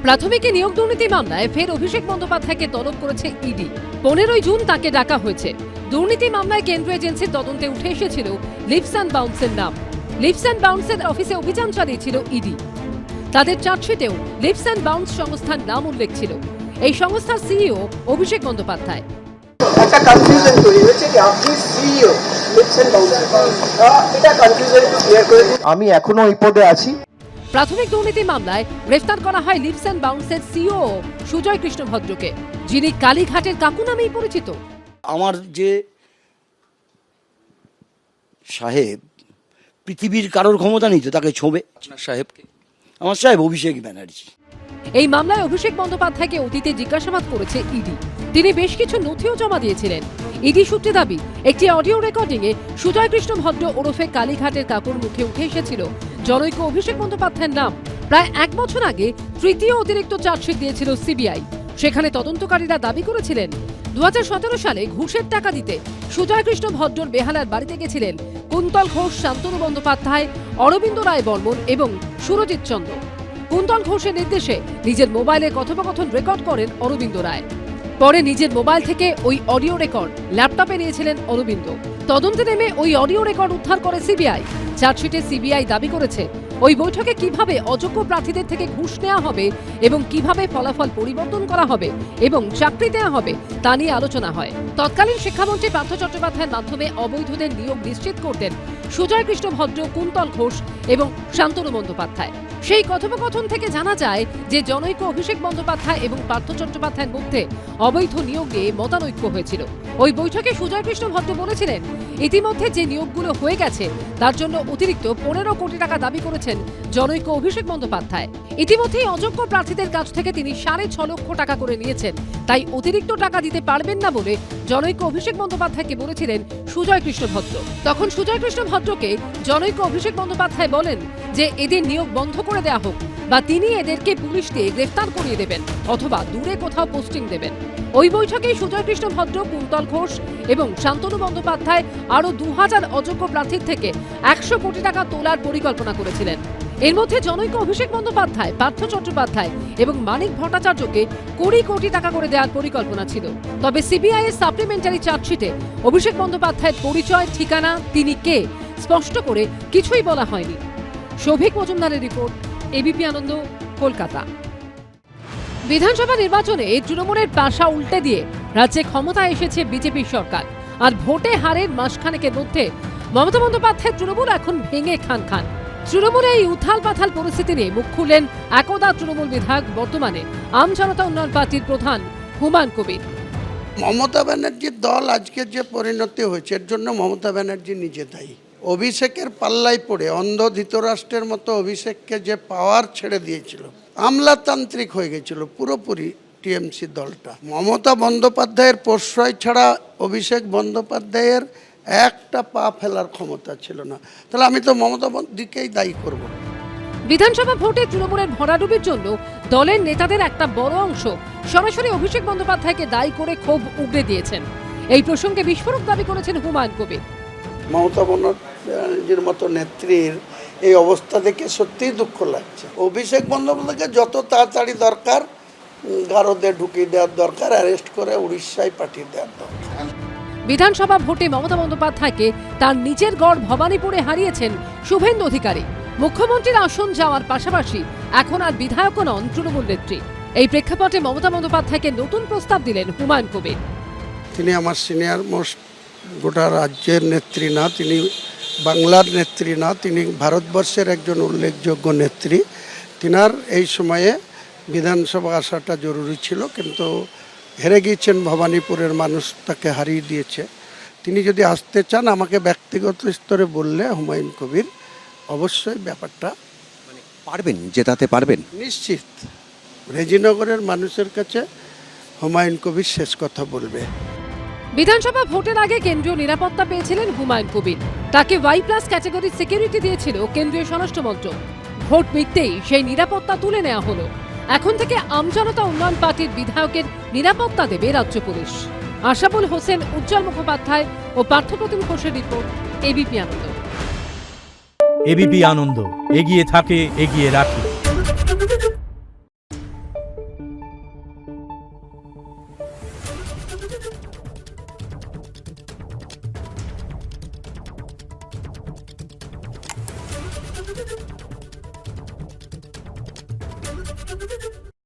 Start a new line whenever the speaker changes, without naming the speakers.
প্রাথমিক নিয়োগ দুর্নীতি মামলায় ফের অভিষেক বন্দ্যোপাধ্যায়কে তলব করেছে ইডি। 15ই জুন তাকে ডাকা হয়েছে। দুর্নীতি মামলায় কেন্দ্রীয় এজেন্সির তদন্তে উঠে এসেছিল লিপস অ্যান্ড বাউন্সের নাম। লিপস অ্যান্ড বাউন্সের অফিসে অভিযান চালিয়েছিল ইডি। তাদের চার্জশিটেও লিপস অ্যান্ড বাউন্স সংস্থার নাম উল্লেখ ছিল। এই সংস্থার সিইও অভিষেক বন্দ্যোপাধ্যায়।
একটা কনফিউশন তৈরি হয়েছে যে আপনি সিইও লিপস অ্যান্ড বাউন্সের, এটা কনফিউশন ক্লিয়ার করে দিন। আমি এখনো এই পদে আছি।
প্রাথমিক দুর্নীতি মামলায় গ্রেফতার করা হয় লিপস অ্যান্ড বাউন্সের সিইও সুজয় কৃষ্ণ ভদ্রকে, যিনি কালীঘাটের কাকু নামেই পরিচিত।
আমার যে সাহেব পৃথিবীর কারোর ক্ষমতা নেই তো তাকে ছোঁবে। সাহেবকে আমার সাহেব অভিষেক ব্যানার্জি।
এই মামলায় অভিষেক বন্দ্যোপাধ্যায়কে অতীতে জিজ্ঞাসাবাদ করেছে ইডি। তিনি বেশ কিছু নথিও জমা দিয়েছিলেন। ইডি সূত্রে দাবি, একটি অডিও রেকর্ডিংয়ে সুজয় কৃষ্ণ ভদ্র ওরফে কালীঘাটের কাকুর মুখে উঠে এসেছিল জনৈক অভিষেক বন্দ্যোপাধ্যায়ের নাম। প্রায় 1 বছর আগে তৃতীয় অতিরিক্ত চার্জশিট দিয়েছিল সিবিআই। সেখানে তদন্তকারীরা দাবি করেছিলেন 2017 সালে ঘুষের টাকা দিতে সুজয় কৃষ্ণ ভদ্রর বেহালার বাড়িতে গেছিলেন কুন্তল ঘোষ, শান্তনু বন্দ্যোপাধ্যায়, অরবিন্দ রায় বর্মন এবং সুরজিৎ চন্দ্র। কুন্তল ঘোষের নির্দেশে নিজের মোবাইলে কথোপকথন রেকর্ড করেন অরবিন্দ রায়। পরে নিজের মোবাইল থেকে ওই অডিও রেকর্ড ল্যাপটপে নিয়েছিলেন অরবিন্দ। তদন্তে নেমে ওই অডিও রেকর্ড উদ্ধার করে সিবিআই। চার্জশিটে সিবিআই দাবি করেছে ওই বৈঠকে কিভাবে অযোগ্য প্রার্থীদের থেকে ঘুষ নেওয়া হবে এবং কিভাবে ফলাফল পরিবর্তন করা হবে এবং চাকরি দেওয়া হবে তা নিয়ে আলোচনা হয়। তৎকালীন শিক্ষামন্ত্রী পার্থ চট্টোপাধ্যায়ের মাধ্যমে অবৈধদের নিয়োগ নিশ্চিত করতেন সুজয় কৃষ্ণ ভদ্র, কুন্তল ঘোষ এবং শান্তনু বন্দ্যোপাধ্যায়। সেই কথোপকথন থেকে জানা যায় যে জনৈক অভিষেক বন্দ্যোপাধ্যায় এবং পার্থ চট্টোপাধ্যায়ের মধ্যে অবৈধ নিয়োগ নিয়ে মতানৈক্য হয়েছিল। ওই বৈঠকে সুজয় কৃষ্ণ ভদ্র বলেছিলেন, ইতিমধ্যে যে নিয়োগগুলো হয়ে গেছে তার জন্য অতিরিক্ত 15 কোটি টাকা দাবি করেছেন জনৈক অভিষেক বন্দ্যোপাধ্যায়। ইতিমধ্যেই অযোগ্য প্রার্থীদের কাছ থেকে তিনি 6.5 লক্ষ টাকা করে নিয়েছেন, তাই অতিরিক্ত টাকা দিতে পারবেন না বলে জনৈক অভিষেক বন্দ্যোপাধ্যায়কে বলেছিলেন সুজয় কৃষ্ণ ভদ্র। তখন সুজয় কৃষ্ণ ভদ্রকে জনৈক অভিষেক বন্দ্যোপাধ্যায় বলেন যে এদের নিয়োগ বন্ধ করে দেওয়া হোক বা তিনি এদেরকে পুলিশ দিয়ে গ্রেফতার করিয়ে দেবেন অথবা দূরে কোথাও পোস্টিং দেবেন। ওই বৈঠকেই সুজয় কৃষ্ণ ভদ্র, কুন্তল ঘোষ এবং শান্তনু বন্দ্যোপাধ্যায় আরো 2000 অযোগ্য প্রার্থীর থেকে 100 কোটি টাকা তোলার পরিকল্পনা করেছিলেন। এর মধ্যে জনৈক অভিষেক বন্দ্যোপাধ্যায়, পার্থ চট্টোপাধ্যায় এবং মানিক ভট্টাচার্যকে 20 কোটি টাকা করে দেওয়ার পরিকল্পনা ছিল। তবে সিবিআই এর সাপ্লিমেন্টারি চার্জশিটে অভিষেক বন্দ্যোপাধ্যায়ের পরিচয়, ঠিকানা, তিনি কে স্পষ্ট করে কিছুই বলা হয়নি। শৌভিক মজুমদারের রিপোর্ট, এবিপি আনন্দ, কলকাতা। বিধানসভা নির্বাচনে তৃণমূলের পাশা উল্টে দিয়ে রাজ্যে ক্ষমতায় এসেছে বিজেপি সরকার। আর ভোটে হারের মাসখানেকের মধ্যে মমতা বন্দ্যোপাধ্যায়ের তৃণমূল এখন ভেঙে খান খান। তৃণমূলে এই উথাল পাথাল পরিস্থিতি নিয়ে মুখ খুললেন একদা তৃণমূল বিধায়ক, বর্তমানে আম জনতা উন্নয়ন পার্টির প্রধান হুমায়ুন কবির।
মমতা ব্যানার্জির দল আজকে যে পরিণতি হয়েছে এর জন্য মমতা ব্যানার্জি নিজে দায়ী। অভিষেকের পাল্লায় পড়ে অন্ধ ধৃতরাষ্ট্রের মতো অভিষেককে যে পাওয়ার ছেড়ে দিয়েছিল, আমলাতান্ত্রিক হয়ে গেছিল পুরোপুরি টিএমসি দলটা। মমতা বন্দ্যোপাধ্যায়ের প্রশ্রয় ছাড়া অভিষেক বন্দ্যোপাধ্যায়ের একটা পা ফেলার ক্ষমতা ছিল না। তাহলে আমি তো মমতা দিকেই দায়ী করব।
বিধানসভা ভোটে তৃণমূলের ভরাডুবির জন্য দলের নেতাদের একটা বড় অংশ সরাসরি অভিষেক বন্দ্যোপাধ্যায়কে দায়ী করে ক্ষোভ উগড়ে দিয়েছেন। এই প্রসঙ্গে বিস্ফোরক দাবি করেছেন হুমায়ুন কবির।
মমতা ব্যানার্জির মতো নেত্রীর এই অবস্থা দেখে সত্যিই দুঃখ লাগছে। অভিষেক বন্দ্যোপাধ্যায়কে যত তাড়াতাড়ি দরকার গারদে ঢুকিয়ে দেওয়ার দরকার, অ্যারেস্ট করে উড়িষ্যায় পাঠিয়ে দেওয়ার দরকার।
বিধানসভা ভোটে মমতা বন্দ্যোপাধ্যায়কে তার নিজের গড় ভবানীপুরে হারিয়েছেন শুভেন্দু অধিকারী। মুখ্যমন্ত্রীর আসন যাওয়ার পাশাপাশি এখন আর বিধায়কও নন তৃণমূল নেত্রী। এই প্রেক্ষাপটে মমতা বন্দ্যোপাধ্যায়কে নতুন প্রস্তাব দিলেন হুমায়ুন কবির।
তিনি আমার সিনিয়র মোস্ট, গোটা রাজ্যের নেত্রী না, তিনি বাংলার নেত্রী না, তিনি ভারতবর্ষের একজন উল্লেখযোগ্য নেত্রী। তিনার এই সময়ে বিধানসভা আসাটা জরুরি ছিল, কিন্তু হেরে গিয়েছেন ভবানীপুরের মানুষ, তাকে হারিয়ে দিয়েছে। তিনি যদি আসতে চান আমাকে ব্যক্তিগত স্তরে বললে হুমায়ুন কবির অবশ্যই ব্যাপারটা
পারবেন, জেতাতে পারবেন
নিশ্চিত। রেজিনগরের মানুষের কাছে হুমায়ুন কবির শেষ কথা বলবে।
বিধানসভা ভোটের আগে কেন্দ্রীয় নিরাপত্তা পেয়েছিলেন হুমায়ুন কবির। তাকে Y+ ক্যাটাগরির সিকিউরিটি দিয়েছিল কেন্দ্রীয় স্বরাষ্ট্র মন্ত্রক। ভোট মিটতেই সেই নিরাপত্তা তুলে নেওয়া হলো। এখন থেকে আম জনতা উন্নয়ন পার্টির বিধায়কের নিরাপত্তা দেবে রাজ্য পুলিশ। আশাবুল হোসেন, উজ্জ্বল মুখোপাধ্যায় ও পার্থপ্রতিম ঘোষের রিপোর্ট, এবিপি আনন্দ।
এবিপি আনন্দ, এগিয়ে থাকে, এগিয়ে রাখে।